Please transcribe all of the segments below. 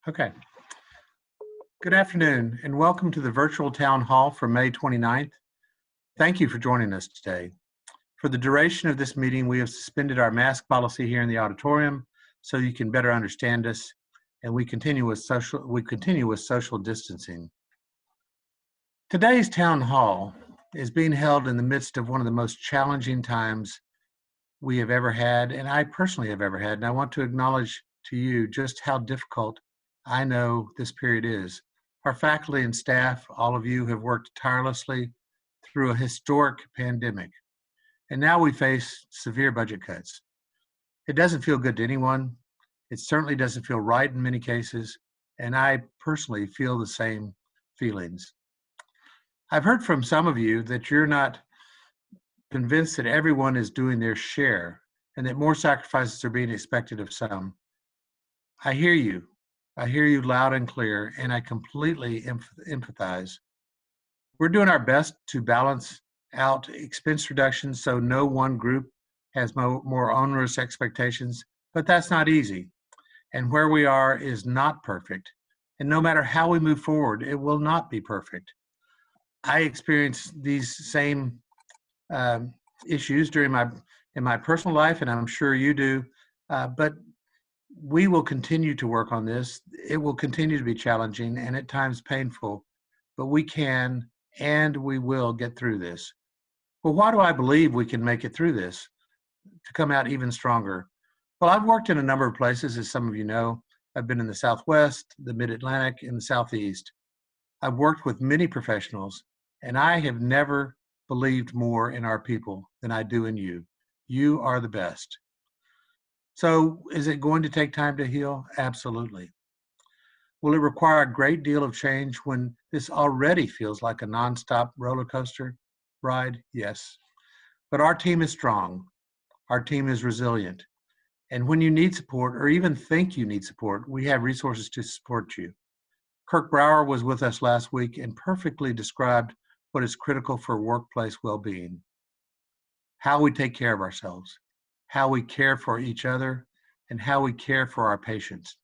Okay. Good afternoon and welcome to the virtual town hall for May 29th. Thank you for joining us today. For the duration of this meeting, we have suspended our mask policy here in the auditorium so you can better understand us, and we continue with social distancing. Today's town hall is being held in the midst of one of the most challenging times we have ever had, and I personally have ever had, and I want to acknowledge to you just how difficult I know this period is. Our faculty and staff, all of you, have worked tirelessly through a historic pandemic, and now we face severe budget cuts. It doesn't feel good to anyone. It certainly doesn't feel right in many cases, and I personally feel the same feelings. I've heard from some of you that you're not convinced that everyone is doing their share and that more sacrifices are being expected of some. I hear you. I hear you loud and clear, and I completely empathize. We're doing our best to balance out expense reductions so no one group has more onerous expectations, but that's not easy. And where we are is not perfect. And no matter how we move forward, it will not be perfect. I experience these same issues in my personal life, and I'm sure you do, but we will continue to work on this. It will continue to be challenging and at times painful, but we can and we will get through this. Well, why do I believe we can make it through this to come out even stronger? Well, I've worked in a number of places, as some of you know. I've been in the Southwest, the Mid-Atlantic, and the Southeast. I've worked with many professionals, and I have never believed more in our people than I do in you. You are the best. So is it going to take time to heal? Absolutely. Will it require a great deal of change when this already feels like a nonstop roller coaster ride? Yes. But our team is strong. Our team is resilient. And when you need support or even think you need support, we have resources to support you. Kirk Brower was with us last week and perfectly described what is critical for workplace well-being. How we take care of ourselves, how we care for each other, and how we care for our patients.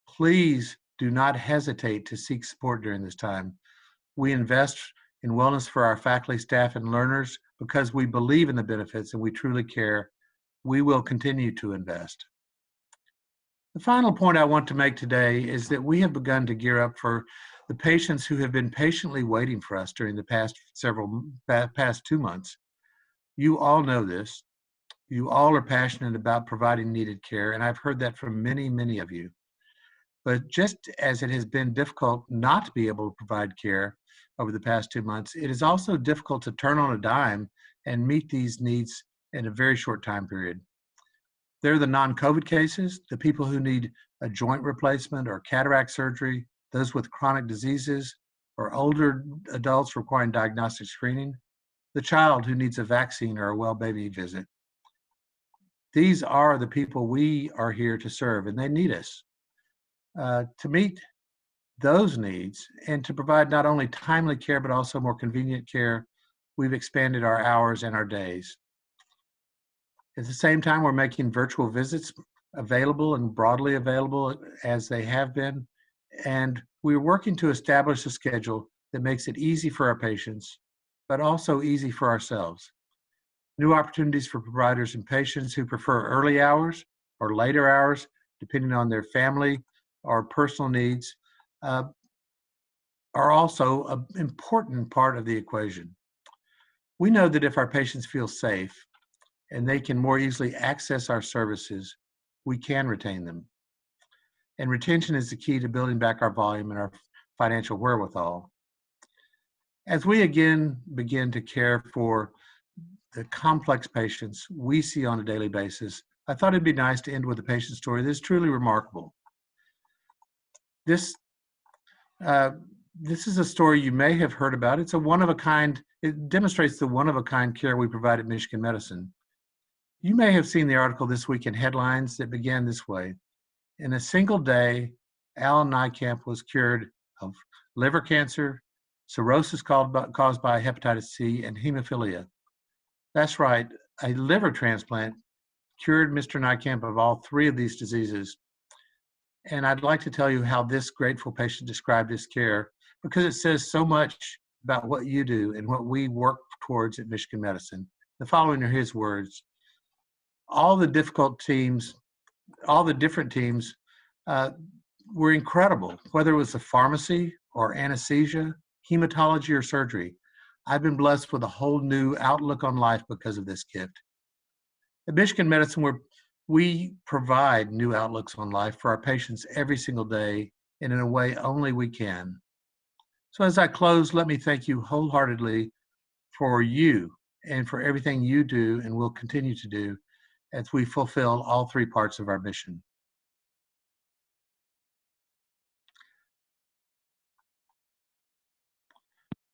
Please do not hesitate to seek support during this time. We invest in wellness for our faculty, staff, and learners because we believe in the benefits and we truly care. We will continue to invest. The final point I want to make today is that we have begun to gear up for the patients who have been patiently waiting for us during the past 2 months. You all know this. You all are passionate about providing needed care, and I've heard that from many, many of you. But just as it has been difficult not to be able to provide care over the past 2 months, it is also difficult to turn on a dime and meet these needs in a very short time period. There are the non-COVID cases, the people who need a joint replacement or cataract surgery, those with chronic diseases, or older adults requiring diagnostic screening, the child who needs a vaccine or a well baby visit. These are the people we are here to serve, and they need us. To meet those needs and to provide not only timely care, but also more convenient care, we've expanded our hours and our days. At the same time, we're making virtual visits available and broadly available as they have been, and we're working to establish a schedule that makes it easy for our patients, but also easy for ourselves. New opportunities for providers and patients who prefer early hours or later hours, depending on their family or personal needs, are also an important part of the equation. We know that if our patients feel safe and they can more easily access our services, we can retain them. And retention is the key to building back our volume and our financial wherewithal. As we again begin to care for the complex patients we see on a daily basis, I thought it'd be nice to end with a patient story that's truly remarkable. This is a story you may have heard about. It's a one-of-a-kind, it demonstrates the one-of-a-kind care we provide at Michigan Medicine. You may have seen the article this week in Headlines that began this way. In a single day, Alan Niekamp was cured of liver cancer, cirrhosis caused by hepatitis C, and hemophilia. That's right, a liver transplant cured Mr. Niekamp of all 3 of these diseases. And I'd like to tell you how this grateful patient described his care, because it says so much about what you do and what we work towards at Michigan Medicine. The following are his words. All the difficult teams, all the different teams were incredible, whether it was the pharmacy or anesthesia, hematology, or surgery. I've been blessed with a whole new outlook on life because of this gift. At Michigan Medicine, we provide new outlooks on life for our patients every single day and in a way only we can. So as I close, let me thank you wholeheartedly for you and for everything you do and will continue to do as we fulfill all three parts of our mission.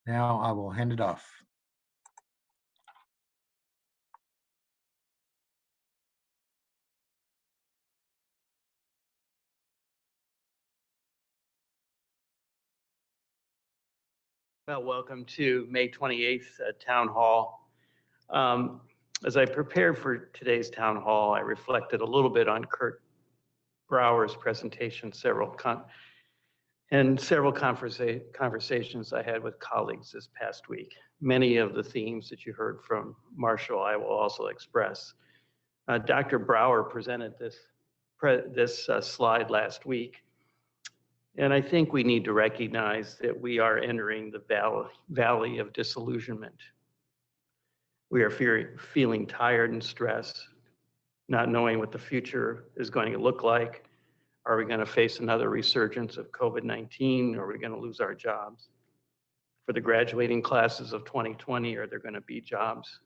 Now I will hand it off. Well, welcome to May 28th Town Hall. As I prepared for today's Town Hall, I reflected a little bit on Kurt Brower's presentation, several conversations I had with colleagues this past week. Many of the themes that you heard from Marshall, I will also express. Dr. Brower presented this slide last week. And I think we need to recognize that we are entering the valley of disillusionment. We are feeling tired and stressed, not knowing what the future is going to look like. Are we going to face another resurgence of COVID-19? Are we going to lose our jobs? For the graduating classes of 2020, are there going to be jobs?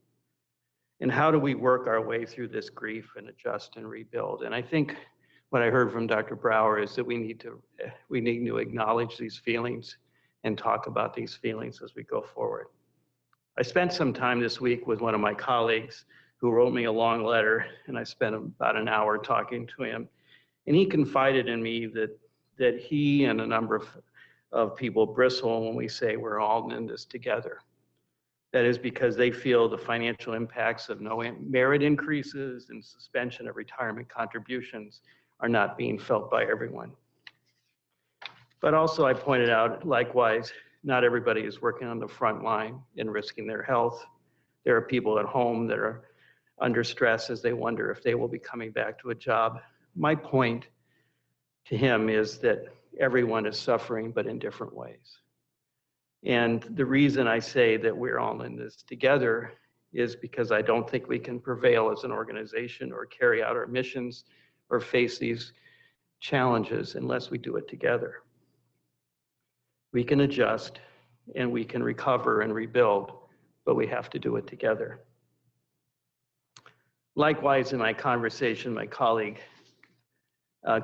And how do we work our way through this grief and adjust and rebuild? And I think what I heard from Dr. Brower is that we need to acknowledge these feelings and talk about these feelings as we go forward. I spent some time this week with one of my colleagues who wrote me a long letter, and I spent about an hour talking to him. And he confided in me that he and a number of people bristle when we say we're all in this together. That is because they feel the financial impacts of no merit increases and suspension of retirement contributions are not being felt by everyone. But also I pointed out, likewise, not everybody is working on the front line and risking their health. There are people at home that are under stress as they wonder if they will be coming back to a job. My point to him is that everyone is suffering, but in different ways. And the reason I say that we're all in this together is because I don't think we can prevail as an organization or carry out our missions or face these challenges unless we do it together. We can adjust and we can recover and rebuild, but we have to do it together. Likewise, in my conversation, my colleague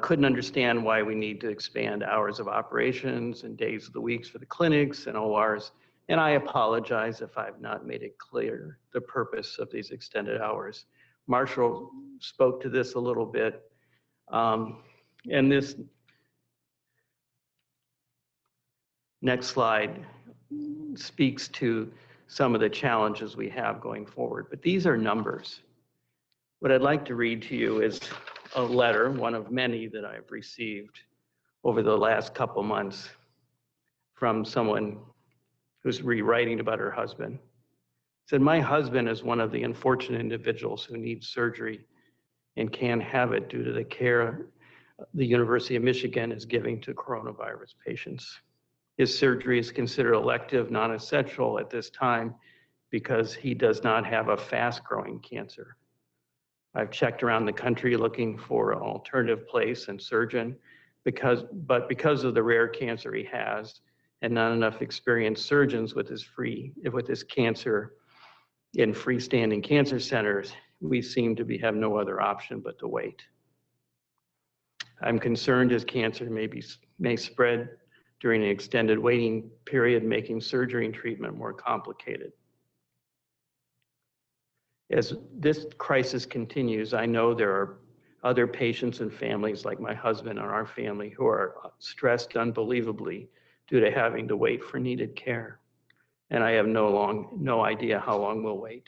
couldn't understand why we need to expand hours of operations and days of the weeks for the clinics and ORs. And I apologize if I've not made it clear the purpose of these extended hours. Marshall spoke to this a little bit. And this next slide speaks to some of the challenges we have going forward, but these are numbers. What I'd like to read to you is a letter, one of many that I've received over the last couple months from someone who's rewriting about her husband. It said, my husband is one of the unfortunate individuals who needs surgery and can't have it due to the care the University of Michigan is giving to coronavirus patients. His surgery is considered elective, non-essential at this time because he does not have a fast-growing cancer. I've checked around the country looking for an alternative place and surgeon, but because of the rare cancer he has and not enough experienced surgeons with his cancer in freestanding cancer centers, we seem to have no other option but to wait. I'm concerned his cancer may spread during an extended waiting period, making surgery and treatment more complicated. As this crisis continues, I know there are other patients and families like my husband and our family who are stressed unbelievably due to having to wait for needed care. And I have no idea how long we'll wait.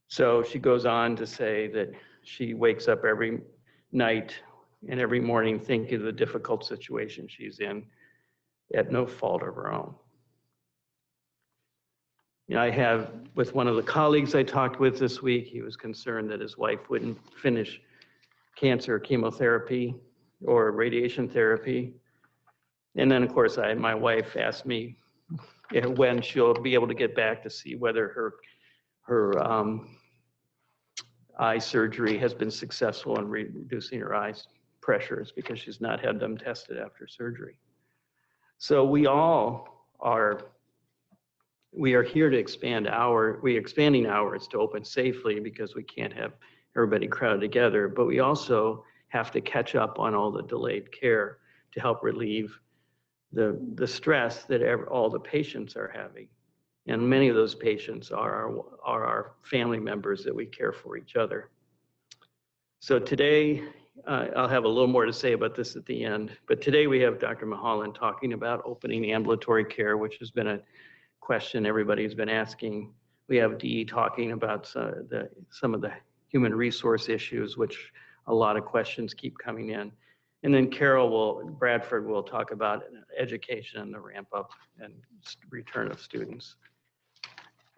So she goes on to say that she wakes up every night and every morning think of the difficult situation she's in at no fault of her own. You know, I have, with one of the colleagues I talked with this week, he was concerned that his wife wouldn't finish cancer chemotherapy or radiation therapy. And then, of course, my wife asked me when she'll be able to get back to see whether her eye surgery has been successful in reducing her eye pressures, because she's not had them tested after surgery. So we are here to expanding hours to open safely, because we can't have everybody crowded together, but we also have to catch up on all the delayed care to help relieve the stress that all the patients are having. And many of those patients are our family members that we care for each other. So today, I'll have a little more to say about this at the end, but today we have Dr. Mulholland talking about opening ambulatory care, which has been a question everybody's been asking. We have Dee talking about some of the human resource issues, which a lot of questions keep coming in. And then Bradford will talk about education and the ramp up and return of students.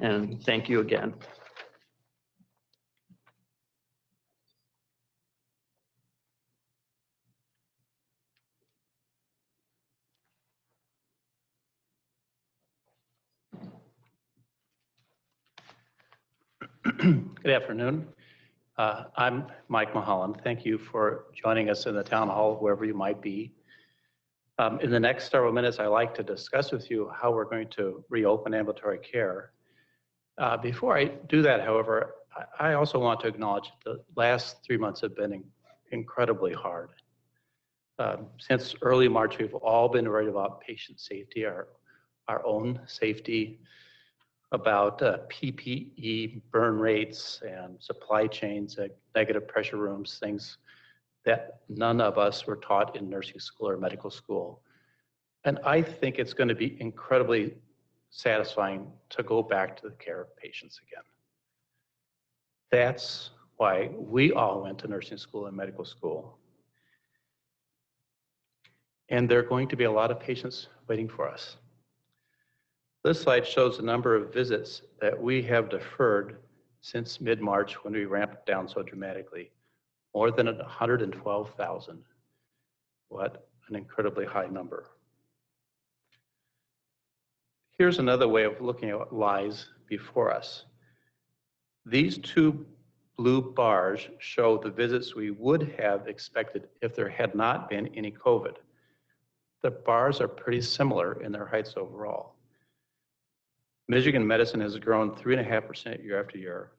And thank you again. Good afternoon. I'm Mike Mulholland. Thank you for joining us in the town hall, wherever you might be. In the next several minutes, I'd like to discuss with you how we're going to reopen ambulatory care. Before I do that, however, I also want to acknowledge the last 3 months have been incredibly hard. Since early March, we've all been worried about patient safety, our own safety, about PPE burn rates and supply chains, negative pressure rooms, things that none of us were taught in nursing school or medical school. And I think it's going to be incredibly satisfying to go back to the care of patients again. That's why we all went to nursing school and medical school. And there are going to be a lot of patients waiting for us. This slide shows the number of visits that we have deferred since mid-March, when we ramped down so dramatically. More than 112,000. What an incredibly high number. Here's another way of looking at what lies before us. These two blue bars show the visits we would have expected if there had not been any COVID. The bars are pretty similar in their heights overall. Michigan medicine has grown 3.5% year after year,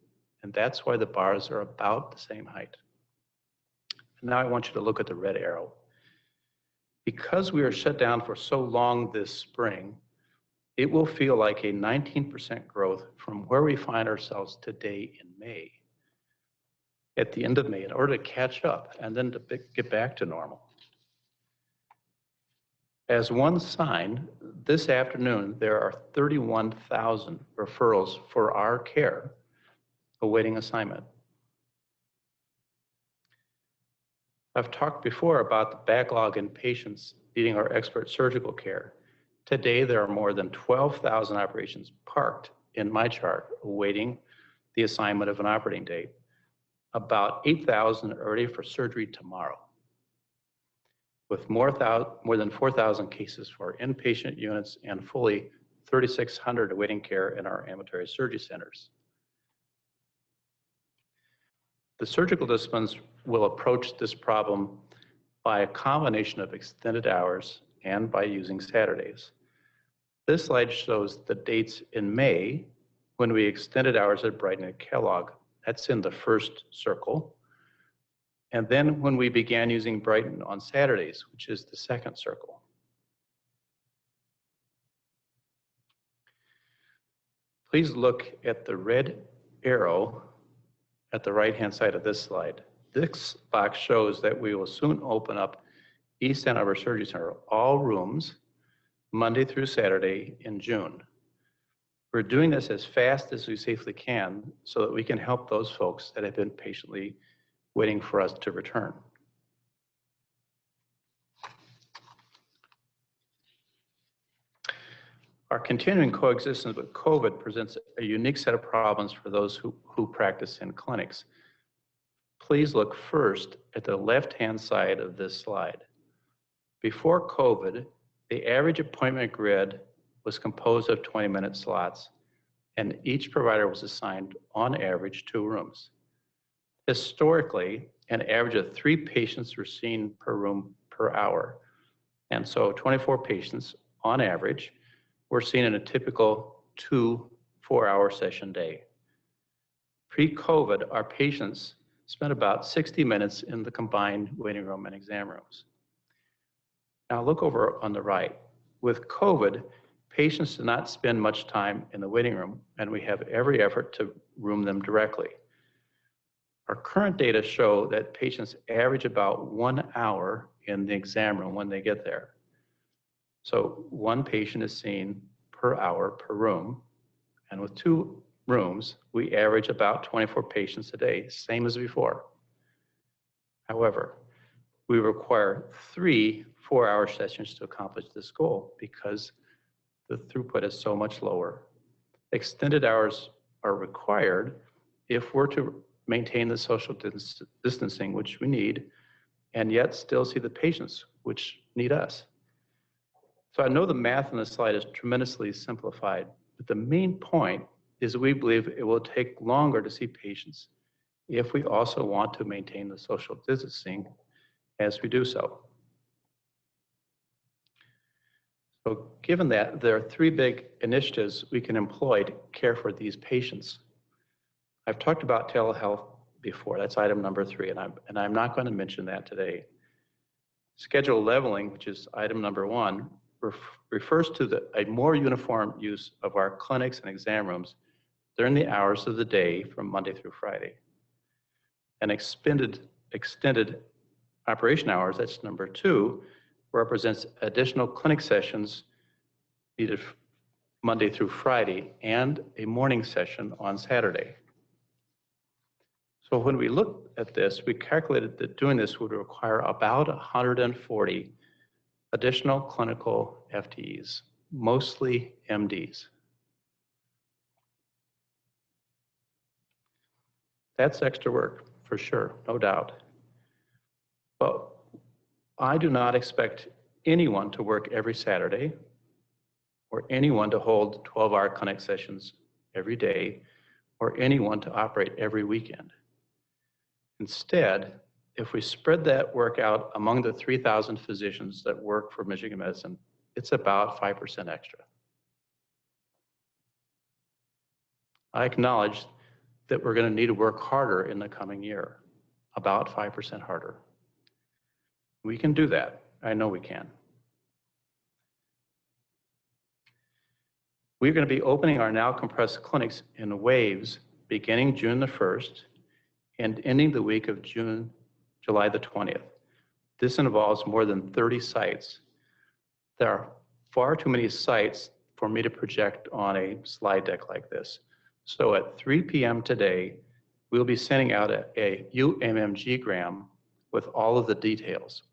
and that's why the bars are about the same height. Now I want you to look at the red arrow. Because we are shut down for so long this spring, it will feel like a 19% growth from where we find ourselves today in May. At the end of May, in order to catch up and then to get back to normal. As one sign, this afternoon, there are 31,000 referrals for our care awaiting assignment. I've talked before about the backlog in patients needing our expert surgical care. Today, there are more than 12,000 operations parked in my chart awaiting the assignment of an operating date. About 8,000 are ready for surgery tomorrow, with more than 4,000 cases for inpatient units and fully 3,600 awaiting care in our ambulatory surgery centers. The surgical disciplines will approach this problem by a combination of extended hours and by using Saturdays. This slide shows the dates in May when we extended hours at Brighton and Kellogg. That's in the first circle. And then when we began using Brighton on Saturdays, which is the second circle. Please look at the red arrow at the right-hand side of this slide. This box shows that we will soon open up East Ann Arbor Surgery Center, all rooms, Monday through Saturday in June. We're doing this as fast as we safely can so that we can help those folks that have been patiently waiting for us to return. Our continuing coexistence with COVID presents a unique set of problems for those who practice in clinics. Please look first at the left-hand side of this slide. Before COVID, the average appointment grid was composed of 20-minute slots, and each provider was assigned, on average, 2 rooms. Historically, an average of 3 patients were seen per room per hour, and so 24 patients, on average, were seen in a typical 2 4-hour session day. Pre-COVID, our patients spent about 60 minutes in the combined waiting room and exam rooms. Now look over on the right. With COVID, patients did not spend much time in the waiting room, and we have every effort to room them directly. Our current data show that patients average about 1 hour in the exam room when they get there. So 1 patient is seen per hour per room, and with 2 rooms, we average about 24 patients a day, same as before. However, we require 3 4-hour sessions to accomplish this goal because the throughput is so much lower. Extended hours are required if we're to maintain the social distancing, which we need, and yet still see the patients, which need us. So I know the math on this slide is tremendously simplified, but the main point is we believe it will take longer to see patients if we also want to maintain the social distancing as we do so. So given that, there are 3 big initiatives we can employ to care for these patients. I've talked about telehealth before. That's item number 3, and I'm not going to mention that today. Schedule leveling, which is item number 1, refers to a more uniform use of our clinics and exam rooms during the hours of the day from Monday through Friday. And extended operation hours, that's number 2, represents additional clinic sessions needed Monday through Friday and a morning session on Saturday. So when we look at this, we calculated that doing this would require about 140 additional clinical FTEs, mostly MDs. That's extra work, for sure, no doubt. But I do not expect anyone to work every Saturday or anyone to hold 12-hour clinic sessions every day or anyone to operate every weekend. Instead, if we spread that work out among the 3,000 physicians that work for Michigan Medicine, it's about 5% extra. I acknowledge that we're going to need to work harder in the coming year, about 5% harder. We can do that. I know we can. We're going to be opening our now compressed clinics in waves beginning June the 1st and ending the week of July the 20th. This involves more than 30 sites. There are far too many sites for me to project on a slide deck like this. So at 3 p.m. today, we'll be sending out a UMMG-gram with all of the details,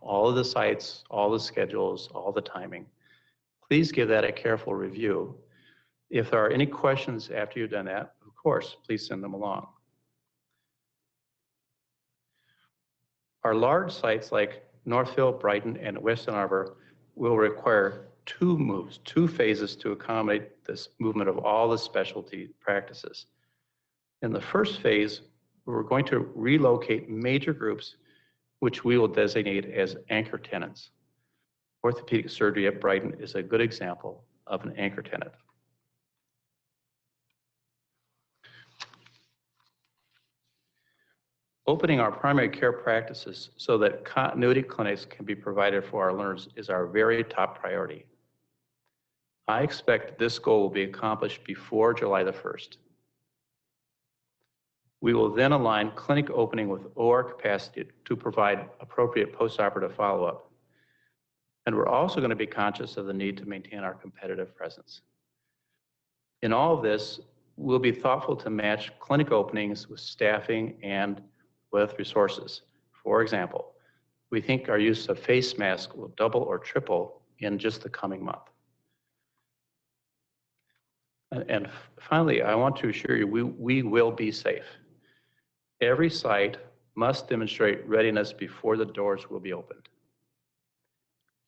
all of the sites, all the schedules, all the timing. Please give that a careful review. If there are any questions after you've done that, of course, please send them along. Our large sites like Northville, Brighton, and West Ann Arbor will require 2 moves, 2 phases to accommodate this movement of all the specialty practices. In the first phase, we're going to relocate major groups, which we will designate as anchor tenants. Orthopedic surgery at Brighton is a good example of an anchor tenant. Opening our primary care practices so that continuity clinics can be provided for our learners is our very top priority. I expect this goal will be accomplished before July the 1st. We will then align clinic opening with OR capacity to provide appropriate postoperative follow-up. And we're also going to be conscious of the need to maintain our competitive presence. In all of this, we'll be thoughtful to match clinic openings with staffing and with resources. For example, we think our use of face masks will double or triple in just the coming month. And finally, I want to assure you, we will be safe. Every site must demonstrate readiness before the doors will be opened.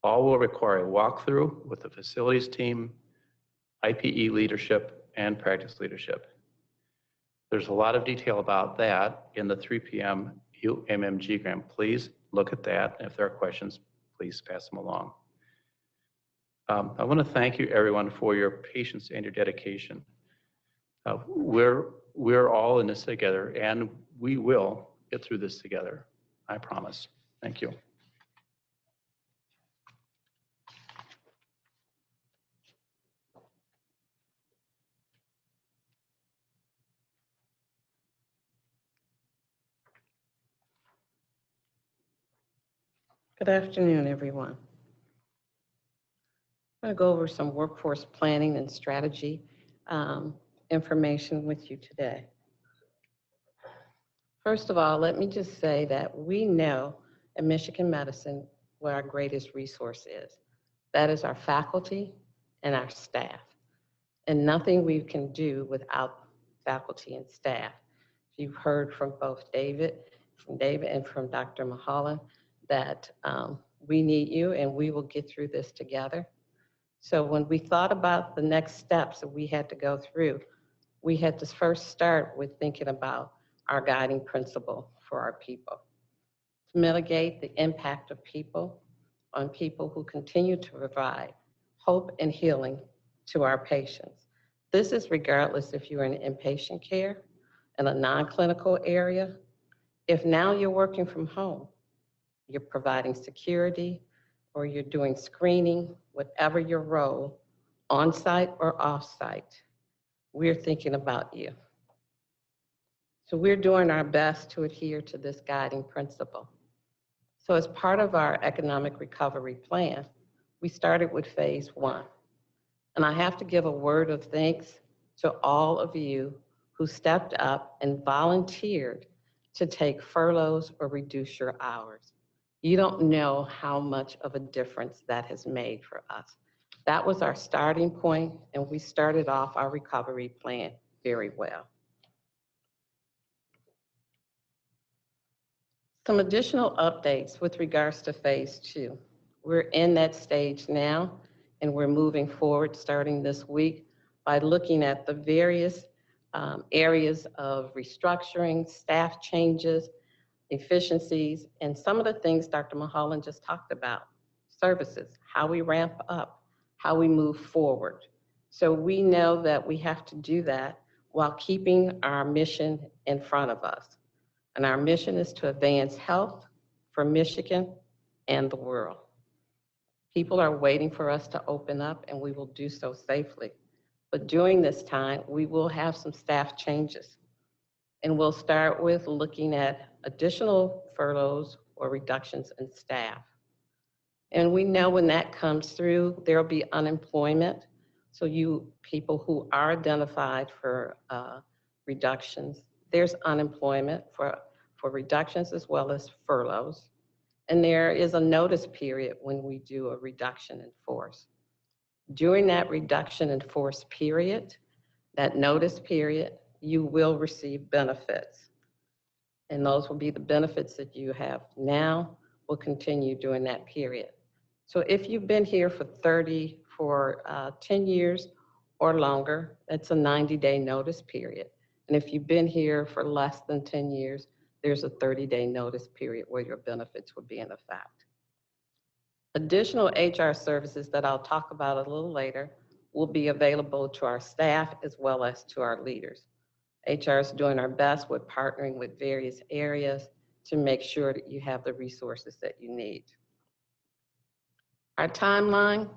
All will require a walkthrough with the facilities team, IPE leadership, and practice leadership. There's a lot of detail about that in the 3 p.m. UMMG grant. Please look at that. And if there are questions, please pass them along. I want to thank you, everyone, for your patience and your dedication. We're all in this together, and we will get through this together. I promise. Thank you. Good afternoon, everyone. I'm going to go over some workforce planning and strategy information with you today. First of all, let me just say that we know in Michigan Medicine where our greatest resource is. That is our faculty and our staff. And nothing we can do without faculty and staff. You've heard from both David and from Dr. Mulholland that we need you and we will get through this together. So when we thought about the next steps that we had to go through, we had to first start with thinking about our guiding principle for our people. To mitigate the impact of people on people who continue to provide hope and healing to our patients. This is regardless if you're in inpatient care, in a non-clinical area. If now you're working from home, you're providing security, or you're doing screening, whatever your role, on-site or off-site, we're thinking about you. So we're doing our best to adhere to this guiding principle. So as part of our economic recovery plan, we started with phase 1. And I have to give a word of thanks to all of you who stepped up and volunteered to take furloughs or reduce your hours. You don't know how much of a difference that has made for us. That was our starting point, and we started off our recovery plan very well. Some additional updates with regards to phase 2. We're in that stage now, and we're moving forward starting this week by looking at the various areas of restructuring, staff changes, efficiencies, and some of the things Dr. Mulholland just talked about, services, how we ramp up, how we move forward. So we know that we have to do that while keeping our mission in front of us. And our mission is to advance health for Michigan and the world. People are waiting for us to open up, and we will do so safely. But during this time, we will have some staff changes. And we'll start with looking at additional furloughs or reductions in staff. And we know when that comes through, there'll be unemployment. So you people who are identified for reductions, there's unemployment for reductions as well as furloughs. And there is a notice period when we do a reduction in force. During that reduction in force period, that notice period, you will receive benefits. And those will be the benefits that you have now will continue during that period. So if you've been here for 10 years or longer, that's a 90-day notice period. And if you've been here for less than 10 years, there's a 30-day notice period where your benefits will be in effect. Additional HR services that I'll talk about a little later will be available to our staff as well as to our leaders. HR is doing our best with partnering with various areas to make sure that you have the resources that you need. Our timeline,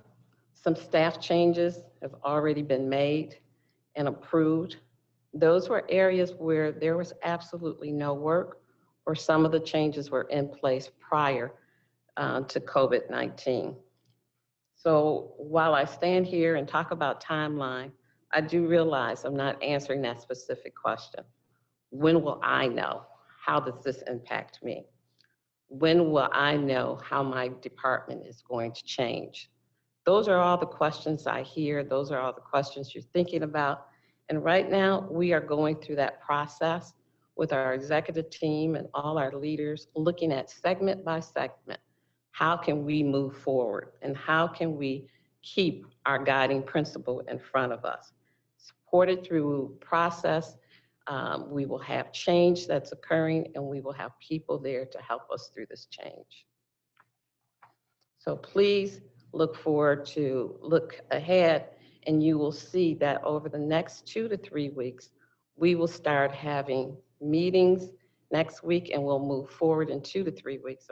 some staff changes have already been made and approved. Those were areas where there was absolutely no work, or some of the changes were in place prior to COVID-19. So while I stand here and talk about timeline, I do realize I'm not answering that specific question. When will I know? How does this impact me? When will I know how my department is going to change? Those are all the questions I hear. Those are all the questions you're thinking about. And right now, we are going through that process with our executive team and all our leaders, looking at segment by segment. How can we move forward? And how can we keep our guiding principle in front of us? Supported through process, we will have change that's occurring, and we will have people there to help us through this change. So please look ahead, and you will see that over the next 2 to 3 weeks, we will start having meetings next week, and we'll move forward in 2 to 3 weeks,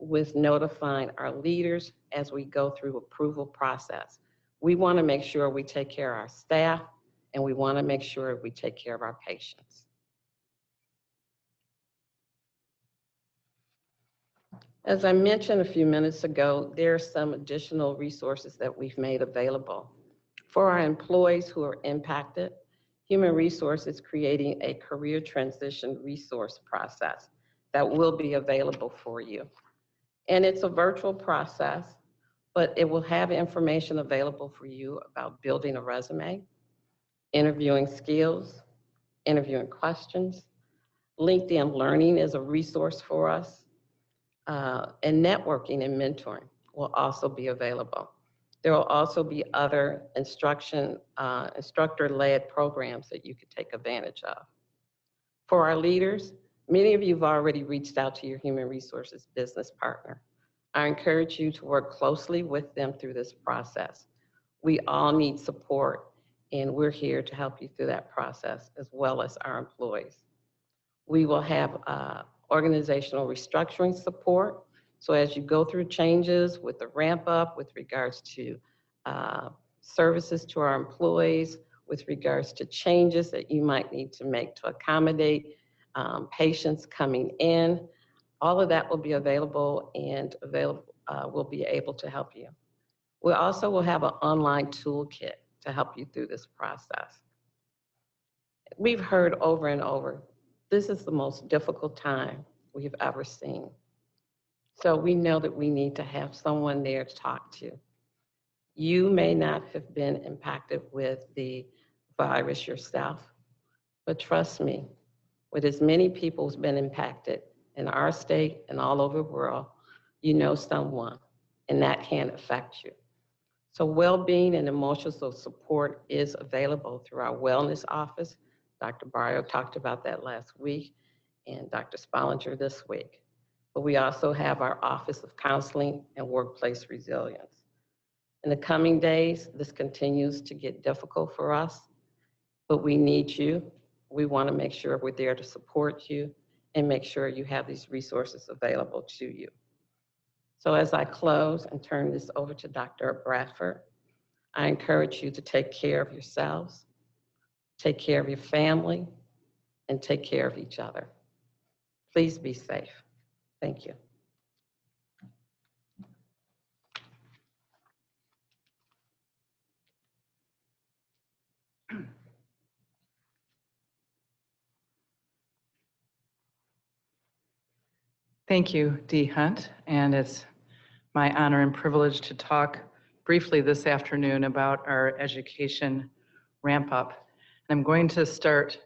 with notifying our leaders as we go through approval process. We want to make sure we take care of our staff, and we want to make sure we take care of our patients. As I mentioned a few minutes ago, there are some additional resources that we've made available. For our employees who are impacted, Human Resources is creating a career transition resource process that will be available for you. And it's a virtual process, but it will have information available for you about building a resume, interviewing skills, interviewing questions. LinkedIn Learning is a resource for us. And networking and mentoring will also be available. There will also be other instructor-led programs that you could take advantage of. For our leaders, many of you have already reached out to your Human Resources business partner. I encourage you to work closely with them through this process. We all need support, and we're here to help you through that process, as well as our employees. We will have organizational restructuring support. So as you go through changes with the ramp up with regards to services to our employees, with regards to changes that you might need to make to accommodate patients coming in, all of that will be available and we'll be able to help you. We also will have an online toolkit to help you through this process. We've heard over and over, this is the most difficult time we've ever seen. So we know that we need to have someone there to talk to. You may not have been impacted with the virus yourself, but trust me, with as many people who's been impacted in our state and all over the world, you know someone, and that can affect you. So well-being and emotional support is available through our wellness office. Dr. Barrio talked about that last week, and Dr. Spollinger this week. But we also have our Office of Counseling and Workplace Resilience. In the coming days, this continues to get difficult for us, but we need you. We want to make sure we're there to support you and make sure you have these resources available to you. So as I close and turn this over to Dr. Bradford, I encourage you to take care of yourselves, take care of your family, and take care of each other. Please be safe. Thank you. Thank you, Dee Hunt, and it's my honor and privilege to talk briefly this afternoon about our education ramp up. And I'm going to start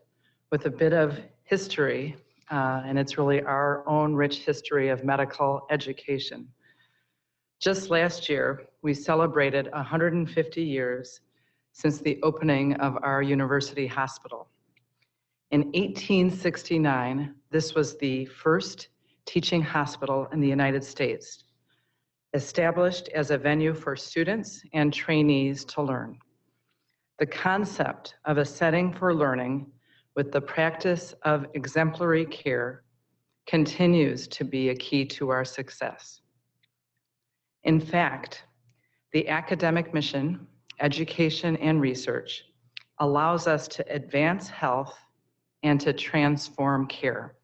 with a bit of history, and it's really our own rich history of medical education. Just last year, we celebrated 150 years since the opening of our university hospital. In 1869, this was the first teaching hospital in the United States, established as a venue for students and trainees to learn. The concept of a setting for learning with the practice of exemplary care continues to be a key to our success. In fact, the academic mission, education, and research allows us to advance health and to transform care.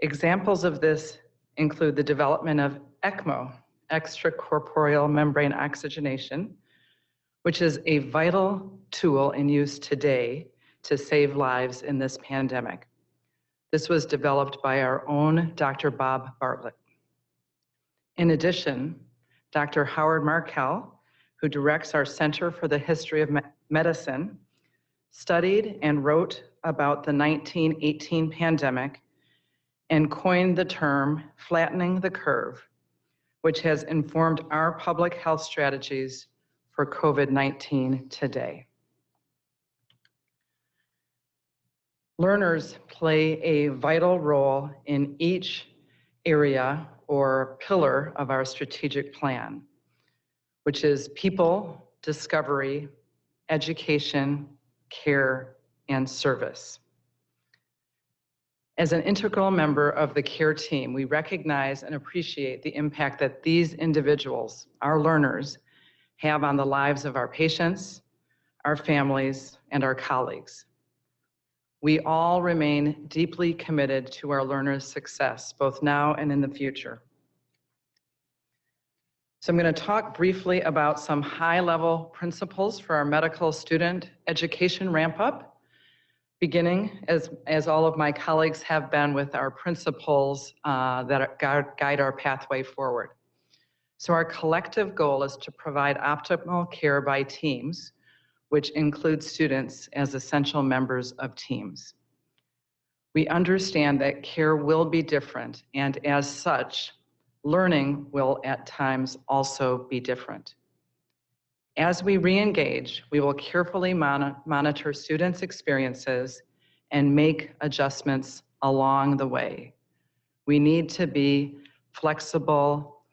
Examples of this include the development of ECMO, extracorporeal membrane oxygenation, which is a vital tool in use today to save lives in this pandemic. This was developed by our own Dr. Bob Bartlett. In addition, Dr. Howard Markel, who directs our Center for the History of Medicine, studied and wrote about the 1918 pandemic and coined the term flattening the curve, which has informed our public health strategies for COVID-19 today. Learners play a vital role in each area or pillar of our strategic plan, which is people, discovery, education, care, and service. As an integral member of the CARE team, we recognize and appreciate the impact that these individuals, our learners, have on the lives of our patients, our families, and our colleagues. We all remain deeply committed to our learners' success, both now and in the future. So I'm going to talk briefly about some high-level principles for our medical student education ramp-up, beginning, as all of my colleagues have been, with our principles that guide our pathway forward. So our collective goal is to provide optimal care by teams, which includes students as essential members of teams. We understand that care will be different, and as such, learning will at times also be different. As we re-engage, we will carefully monitor students' experiences and make adjustments along the way. We need to be flexible,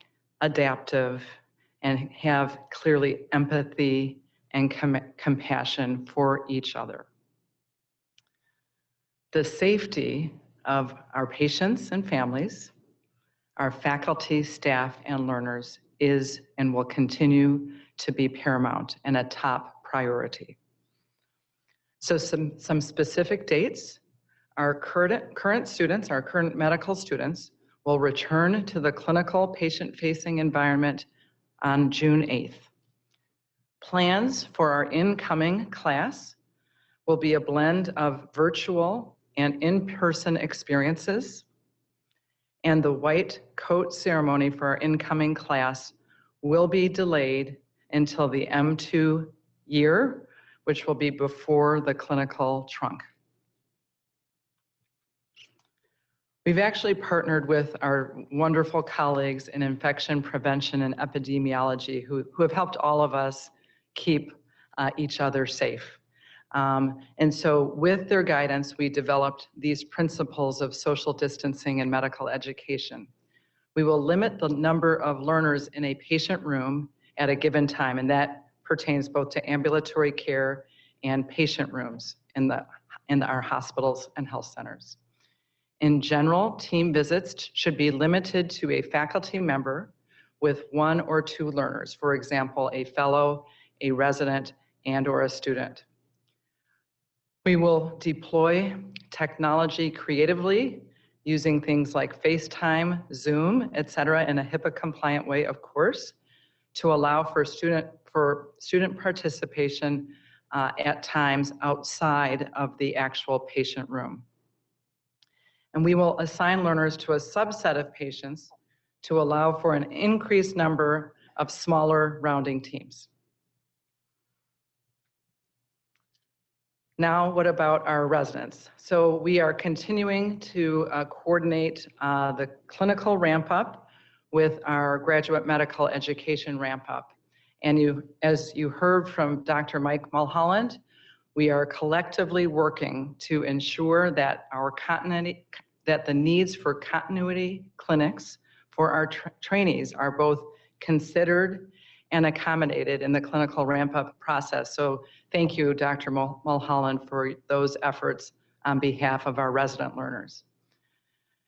adaptive, and have clearly empathy and compassion for each other. The safety of our patients and families, our faculty, staff, and learners is and will continue to be paramount and a top priority. So some specific dates. Our current students, our current medical students, will return to the clinical patient-facing environment on June 8th. Plans for our incoming class will be a blend of virtual and in-person experiences, and the white coat ceremony for our incoming class will be delayed until the M2 year, which will be before the clinical trunk. We've actually partnered with our wonderful colleagues in infection prevention and epidemiology who have helped all of us keep each other safe. And so with their guidance, we developed these principles of social distancing and medical education. We will limit the number of learners in a patient room at a given time, and that pertains both to ambulatory care and patient rooms in our hospitals and health centers. In general, team visits should be limited to a faculty member with 1 or 2 learners, for example, a fellow, a resident, and/or a student. We will deploy technology creatively using things like FaceTime, Zoom, et cetera, in a HIPAA-compliant way, of course, to allow for student participation at times outside of the actual patient room. And we will assign learners to a subset of patients to allow for an increased number of smaller rounding teams. Now, what about our residents? So we are continuing to coordinate the clinical ramp up with our graduate medical education ramp up. And as you heard from Dr. Mike Mulholland, we are collectively working to ensure that that the needs for continuity clinics for our trainees are both considered and accommodated in the clinical ramp-up process. So thank you, Dr. Mulholland, for those efforts on behalf of our resident learners.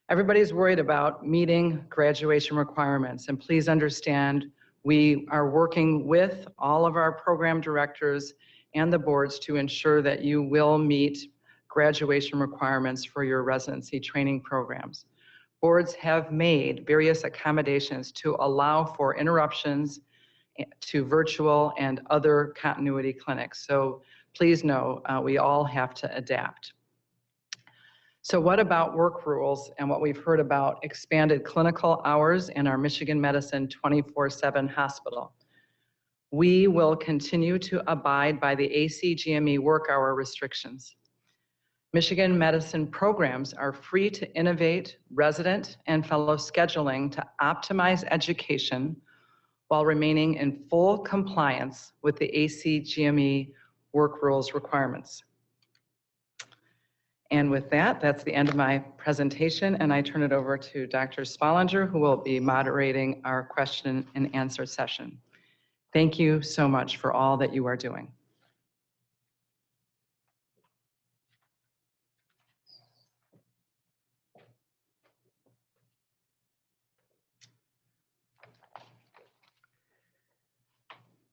Everybody's worried about meeting graduation requirements, and please understand we are working with all of our program directors and the boards to ensure that you will meet graduation requirements for your residency training programs. Boards have made various accommodations to allow for interruptions to virtual and other continuity clinics. So please know we all have to adapt. So what about work rules and what we've heard about expanded clinical hours in our Michigan Medicine 24/7 hospital? We will continue to abide by the ACGME work hour restrictions. Michigan Medicine programs are free to innovate resident and fellow scheduling to optimize education while remaining in full compliance with the ACGME work rules requirements. And with that, that's the end of my presentation, and I turn it over to Dr. Spollinger, who will be moderating our question and answer session. Thank you so much for all that you are doing.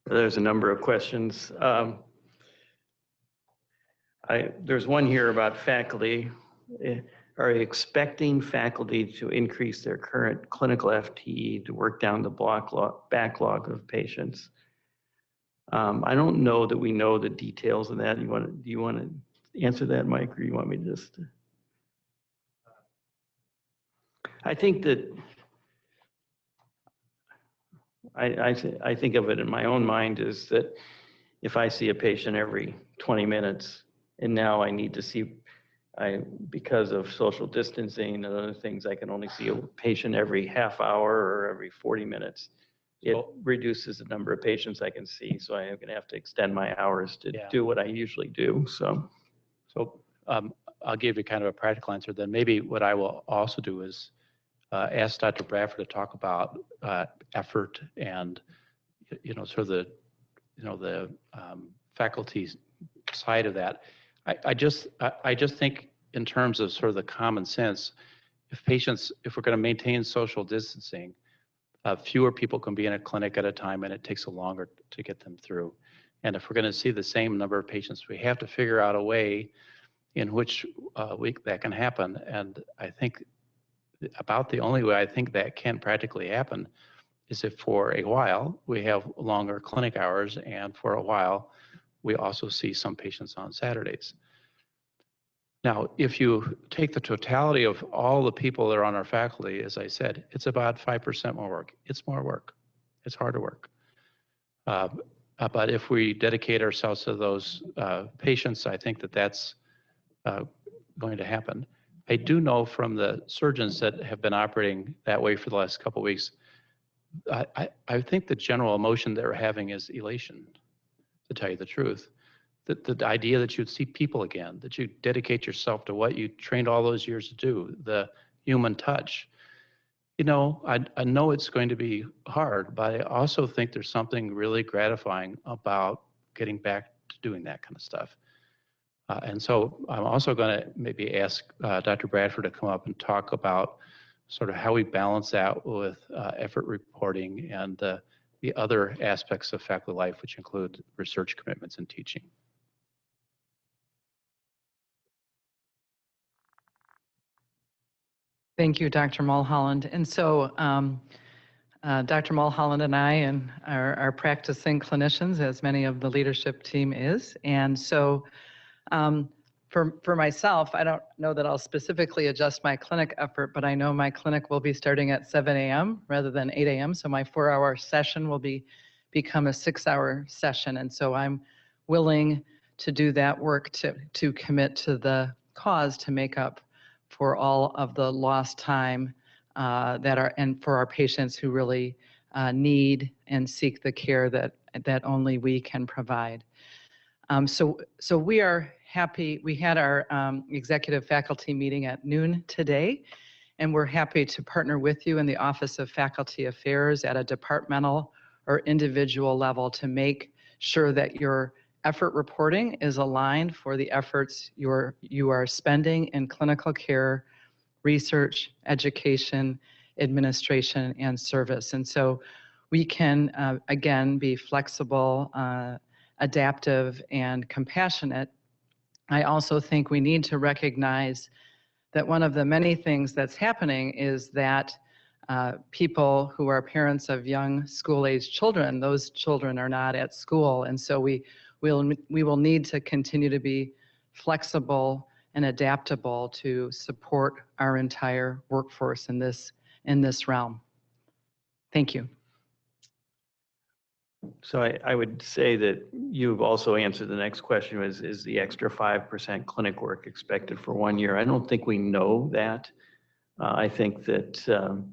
There's a number of questions. There's one here about faculty. Are you expecting faculty to increase their current clinical FTE to work down the backlog of patients? I don't know that we know the details of that. Do you want to answer that, Mike, or you want me to just? I think that I think of it in my own mind is that if I see a patient every 20 minutes and now I need to see, because of social distancing and other things, I can only see a patient every half hour or every 40 minutes. It reduces the number of patients I can see. So I'm going to have to extend my hours to do what I usually do. So I'll give you kind of a practical answer. Then maybe what I will also do is ask Dr. Bradford to talk about effort and, sort of the faculty side of that. I just think in terms of sort of the common sense, if we're going to maintain social distancing, fewer people can be in a clinic at a time, and it takes longer to get them through. And if we're going to see the same number of patients, we have to figure out a way in which that can happen. And I think about the only way I think that can practically happen is if for a while we have longer clinic hours, and for a while we also see some patients on Saturdays. Now, if you take the totality of all the people that are on our faculty, as I said, it's about 5% more work. It's more work. It's harder work. But if we dedicate ourselves to those patients, I think that that's going to happen. I do know from the surgeons that have been operating that way for the last couple of weeks, I think the general emotion they're having is elation, to tell you the truth. The idea that you'd see people again, that you dedicate yourself to what you trained all those years to do, the human touch. I know it's going to be hard, but I also think there's something really gratifying about getting back to doing that kind of stuff. And so I'm also going to maybe ask Dr. Bradford to come up and talk about sort of how we balance that with effort reporting and the other aspects of faculty life, which include research commitments and teaching. Thank you, Dr. Mulholland. And so Dr. Mulholland and I are practicing clinicians, as many of the leadership team is. And so for myself, I don't know that I'll specifically adjust my clinic effort, but I know my clinic will be starting at 7 a.m. rather than 8 a.m. So my 4-hour session will become a 6-hour session. And so I'm willing to do that work to commit to the cause to make up for all of the lost time and for our patients who really need and seek the care that only we can provide. So we are happy. We had our executive faculty meeting at noon today, and we're happy to partner with you in the Office of Faculty Affairs at a departmental or individual level to make sure that your effort reporting is aligned for the efforts you are spending in clinical care, research, education, administration, and service. And so we can, again, be flexible, adaptive, and compassionate. I also think we need to recognize that one of the many things that's happening is that people who are parents of young school-age children, those children are not at school. And so we will need to continue to be flexible and adaptable to support our entire workforce in this realm. Thank you. So I would say that you've also answered the next question, is the extra 5% clinic work expected for 1 year? I don't think we know that. I think that,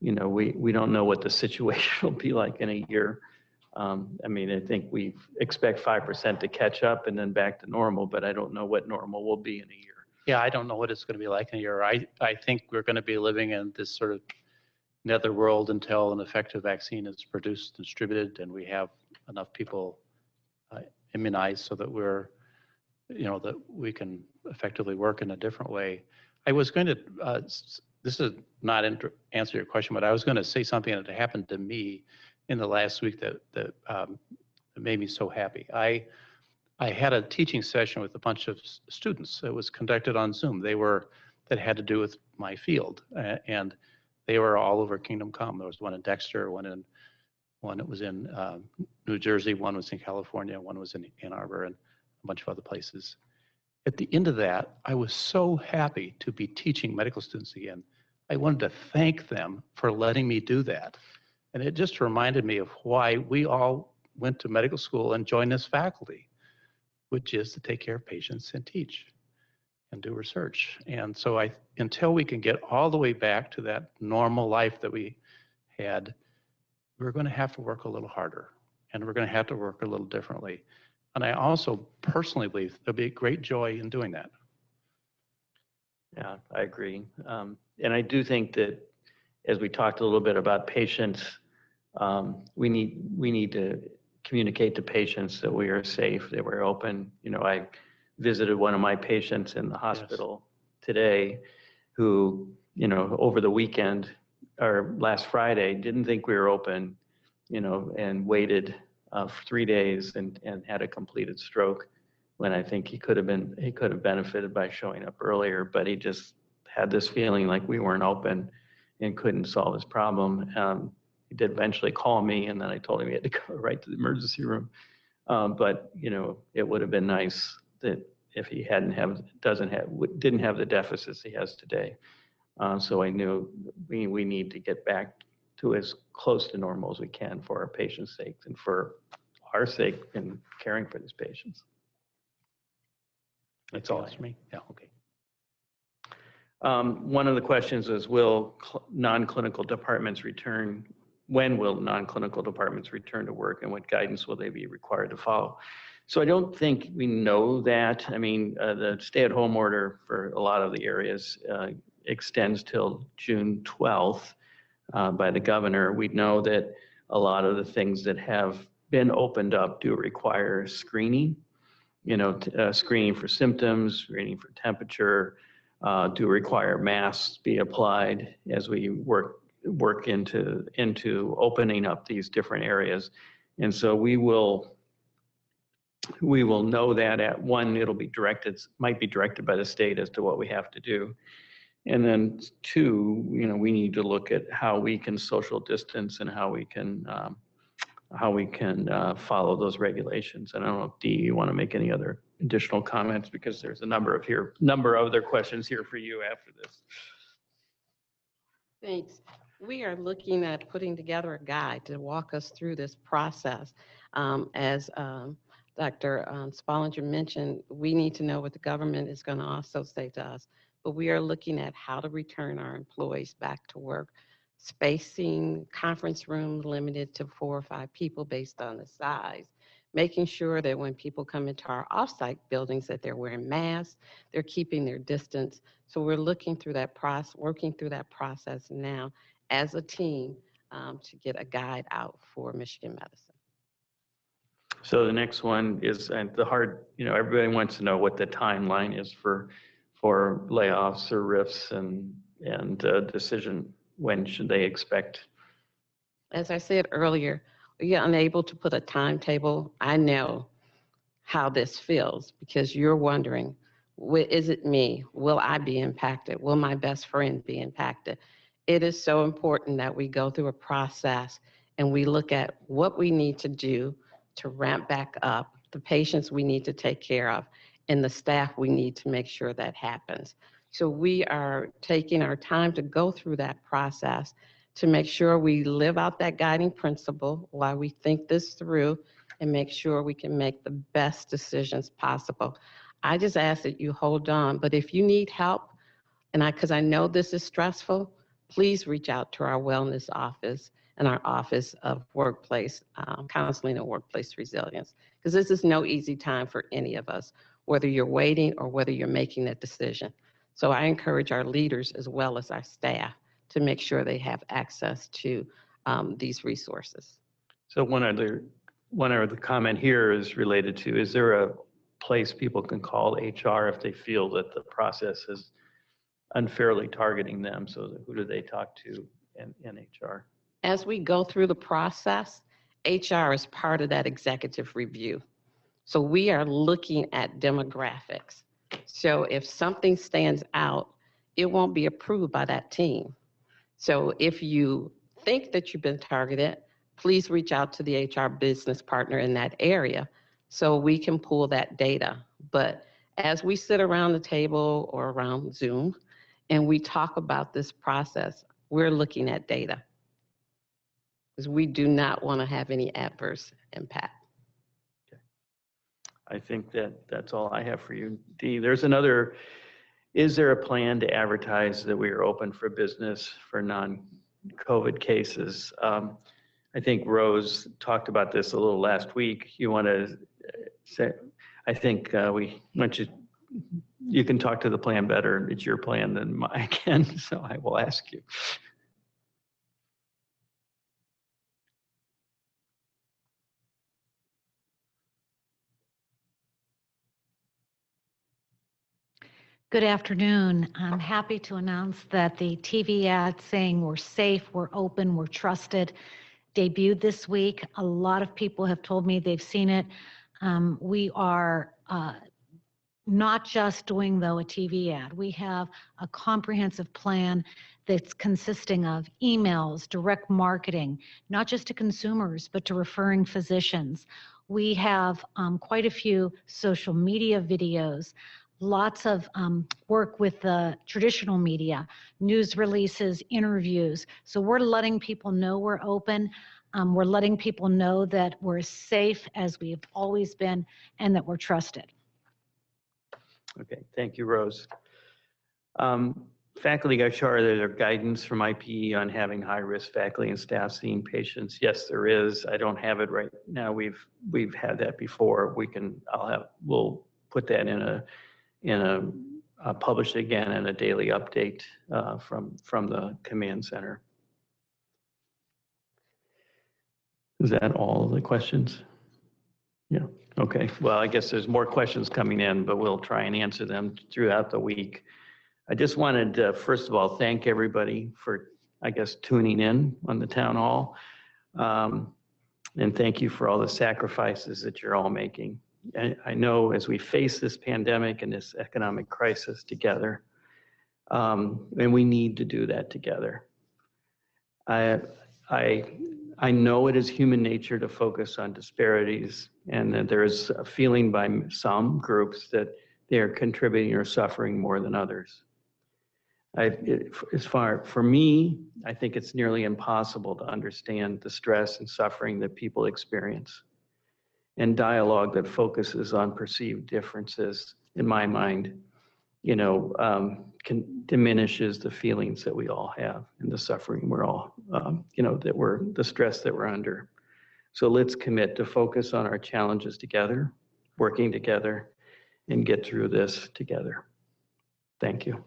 we don't know what the situation will be like in a year. I mean, I think we expect 5% to catch up and then back to normal, but I don't know what normal will be in a year. Yeah, I don't know what it's going to be like in a year. I think we're going to be living in this sort of netherworld until an effective vaccine is produced, distributed, and we have enough people immunized so that that we can effectively work in a different way. I was going to, this is not answer your question, but I was going to say something that happened to me in the last week that made me so happy. I had a teaching session with a bunch of students. It was conducted on Zoom. That had to do with my field, and they were all over Kingdom Come. There was one in Dexter, one that was in New Jersey, one was in California, one was in Ann Arbor, and a bunch of other places. At the end of that, I was so happy to be teaching medical students again. I wanted to thank them for letting me do that. And it just reminded me of why we all went to medical school and joined this faculty, which is to take care of patients and teach and do research. And so until we can get all the way back to that normal life that we had, we're going to have to work a little harder, and we're going to have to work a little differently. And I also personally believe there'll be great joy in doing that. Yeah, I agree. And I do think that as we talked a little bit about patients, we need to communicate to patients that we are safe, that we're open. I visited one of my patients in the hospital today who, over the weekend or last Friday, didn't think we were open, and waited for 3 days and had a completed stroke, when I think he could have benefited by showing up earlier, but he just had this feeling like we weren't open and couldn't solve his problem. He did eventually call me, and then I told him he had to go right to the emergency room. But it would have been nice that if he didn't have the deficits he has today. So I knew we need to get back to as close to normal as we can for our patients' sake and for our sake in caring for these patients. That's all for me. Yeah, okay. One of the questions is, will non-clinical departments return? When will non-clinical departments return to work, and what guidance will they be required to follow? So I don't think we know that. I mean, the stay-at-home order for a lot of the areas extends till June 12th by the governor. We know that a lot of the things that have been opened up do require screening, screening for symptoms, screening for temperature, do require masks be applied as we work into opening up these different areas. And so we will know that at one, might be directed by the state as to what we have to do. And then two, we need to look at how we can social distance and how we can follow those regulations. And I don't know if Dee, you want to make any other additional comments, because there's a number of other questions here for you after this. Thanks. We are looking at putting together a guide to walk us through this process. As Dr. Spollinger mentioned, we need to know what the government is going to also say to us, but we are looking at how to return our employees back to work, spacing conference rooms limited to 4 or 5 people based on the size, making sure that when people come into our offsite buildings that they're wearing masks, they're keeping their distance. So we're looking through that process, working through that process now as a team to get a guide out for Michigan Medicine. So the next one is, and everybody wants to know what the timeline is for layoffs or RIFs and decision. When should they expect? As I said earlier, we are unable to put a timetable. I know how this feels, because you're wondering, is it me? Will I be impacted? Will my best friend be impacted? It is so important that we go through a process and we look at what we need to do to ramp back up, the patients we need to take care of, and the staff we need to make sure that happens. So we are taking our time to go through that process to make sure we live out that guiding principle while we think this through and make sure we can make the best decisions possible. I just ask that you hold on, but if you need help, because I know this is stressful, please reach out to our wellness office and our Office of Workplace Counseling and Workplace Resilience, because this is no easy time for any of us, whether you're waiting or whether you're making that decision. So I encourage our leaders as well as our staff to make sure they have access to these resources. So one other comment here is related to, is there a place people can call HR if they feel that the process is unfairly targeting them? So who do they talk to in HR? As we go through the process, HR is part of that executive review. So we are looking at demographics. So if something stands out, it won't be approved by that team. So if you think that you've been targeted, please reach out to the HR business partner in that area so we can pull that data. But as we sit around the table or around Zoom and we talk about this process, we're looking at data, because we do not want to have any adverse impact. I think that's all I have for you. Dee, is there a plan to advertise that we are open for business for non-COVID cases? I think Rose talked about this a little last week. You want to say, I think you can talk to the plan better. It's your plan than mine can, so I will ask you. Good afternoon. I'm happy to announce that the TV ad saying we're safe, we're open, we're trusted debuted this week. A lot of people have told me they've seen it. We are not just doing, though, a TV ad. We have a comprehensive plan that's consisting of emails, direct marketing, not just to consumers, but to referring physicians. We have quite a few social media videos, lots of work with the traditional media, news releases, interviews. So we're letting people know we're open. We're letting people know that we're as safe as we've always been and that we're trusted. Okay, thank you, Rose. Faculty HR, there's guidance from IPE on having high-risk faculty and staff seeing patients. Yes, there is. I don't have it right now. We've had that before. We'll put that published again in a daily update from the command center. Is that all the questions? Yeah. Okay. Well, I guess there's more questions coming in, but we'll try and answer them throughout the week. I just wanted to, first of all, thank everybody for, I guess, tuning in on the town hall. And thank you for all the sacrifices that you're all making. I know as we face this pandemic and this economic crisis together, and we need to do that together. I know it is human nature to focus on disparities, and that there is a feeling by some groups that they are contributing or suffering more than others. For me, I think it's nearly impossible to understand the stress and suffering that people experience. And dialogue that focuses on perceived differences, in my mind, diminishes the feelings that we all have and the suffering we're all, the stress that we're under. So let's commit to focus on our challenges together, working together, and get through this together. Thank you.